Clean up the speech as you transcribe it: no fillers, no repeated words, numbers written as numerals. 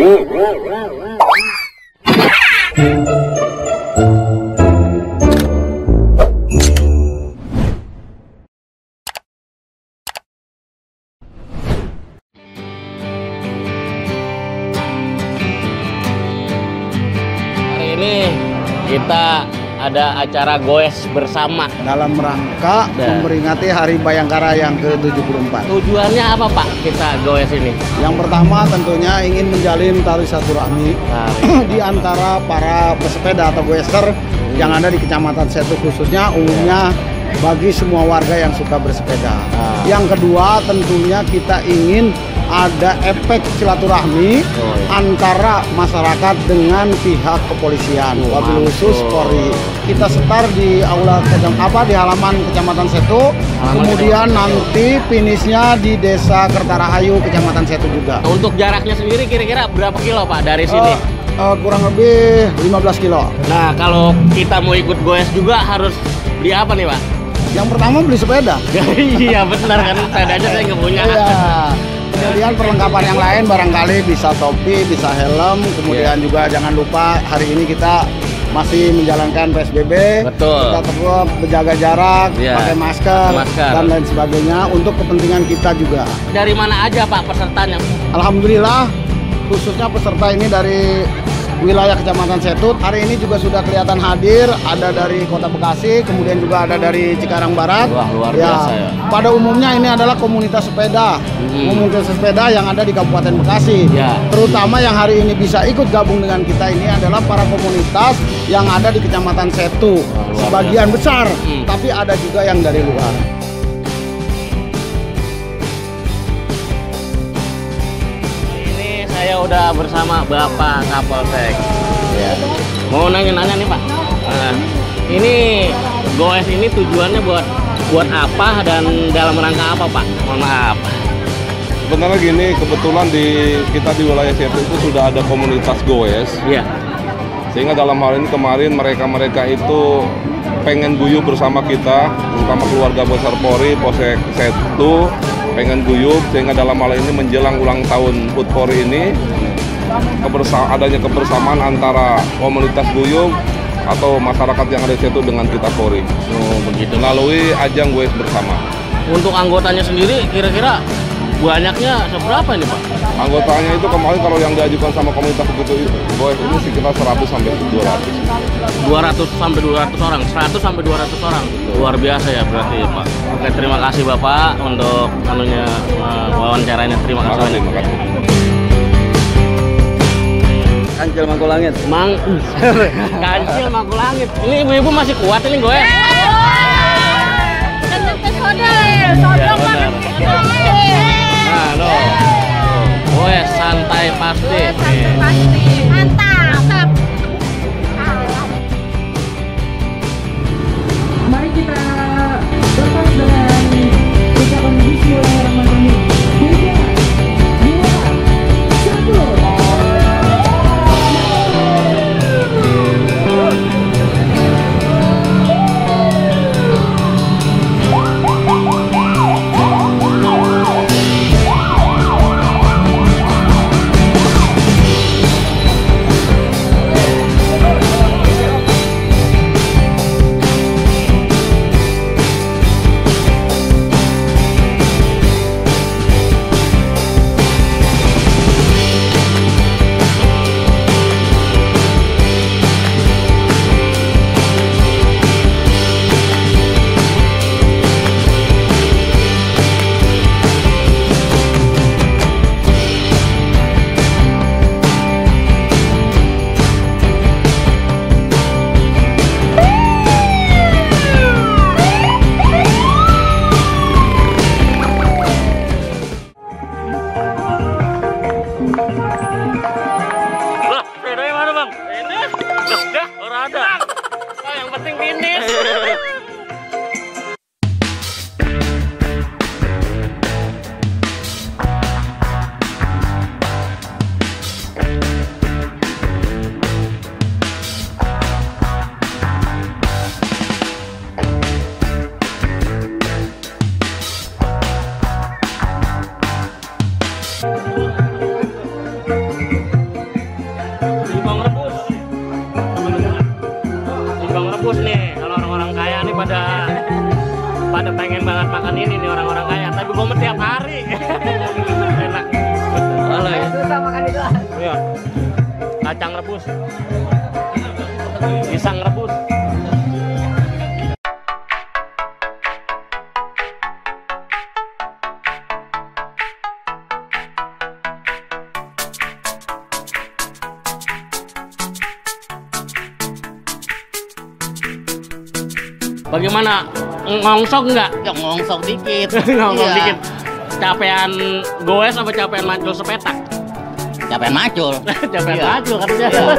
Ini kita ada acara goes bersama dalam rangka memperingati Hari Bayangkara yang ke-74. Tujuannya apa Pak kita goes ini? Yang pertama tentunya ingin menjalin tali silaturahmi di antara para pesepeda atau goeser yang ada di Kecamatan Setu, khususnya umumnya bagi semua warga yang suka bersepeda. Yang kedua tentunya kita ingin ada efek silaturahmi antara masyarakat dengan pihak kepolisian, wabil khusus Polri. Kita setar di aula di halaman Kecamatan Setu, kemudian nanti finishnya di Desa Kertarahayu, Kecamatan Setu juga. Untuk jaraknya sendiri kira-kira berapa kilo Pak dari sini? Kurang lebih 15 kilo. Nah, kalau kita mau ikut goes juga harus beli apa nih Pak? Yang pertama beli sepeda. Iya benar kan, sepedanya saya nggak punya. Iya. Kemudian perlengkapan yang lain barangkali bisa topi, bisa helm. Kemudian juga jangan lupa hari ini kita masih menjalankan PSBB. Betul. Kita tetap menjaga jarak, pakai masker, dan lain sebagainya untuk kepentingan kita juga. Dari mana aja Pak pesertanya? Alhamdulillah, khususnya peserta ini dari wilayah Kecamatan Setut. Hari ini juga sudah kelihatan hadir, ada dari Kota Bekasi, kemudian juga ada dari Cikarang Barat. Wah, luar biasa ya. Pada umumnya ini adalah komunitas sepeda, komunitas sepeda yang ada di Kabupaten Bekasi. Terutama yang hari ini bisa ikut gabung dengan kita ini adalah para komunitas yang ada di Kecamatan Setu. Sebagian besar, tapi ada juga yang dari luar. Saya udah bersama Bapak Kapolsek. Mau nanya-nanya nih Pak. Ini goes ini tujuannya buat apa dan dalam rangka apa Pak? Mohon maaf. Sebenarnya gini, kebetulan kita di wilayah Setu itu sudah ada komunitas goes. Iya. Sehingga dalam hal ini kemarin mereka itu pengen guyup bersama kita, terutama keluarga besar Polri, Polsek Setu, pengen guyup, sehingga dalam hal ini menjelang ulang tahun HUT Polri ini adanya kebersamaan antara komunitas guyup atau masyarakat yang ada di situ dengan kita Polri. Oh begitu. Melalui ajang goes bersama. Untuk anggotanya sendiri kira-kira banyaknya seberapa ini Pak? Anggotanya itu kemarin kalau yang diajukan sama komunitas begitu goes ini sekitar 100 sampai 200. 200 sampai 200 orang, 100 sampai 200 orang. Luar biasa ya berarti ya Pak. Oke, terima kasih Bapak untuk wawancaranya. Terima kasih. Kancil Mangku Langit. Kancil Mangku Langit. Ini ibu-ibu masih kuat ini gue. Nah, loh. Gue santai pasti. Mantap. Mari kita lepas dengan ucapan bismillahirrahmanirrahim. 3, 2, 1. Yang penting finish. rebus nih. Kalau orang-orang kaya nih pada pengen banget makan ini nih orang-orang kaya. Tapi gue mah tiap hari. Enak. Halo ya. Susah makan itu. Iya. Kacang rebus. Pisang rebus. Bagaimana? Ngongsok nggak? Ya ngongsok dikit. Ngongsok Iya. dikit. Capean goes apa capean macul sepetak? Capean macul. Capean Iya. macul katanya. Iya.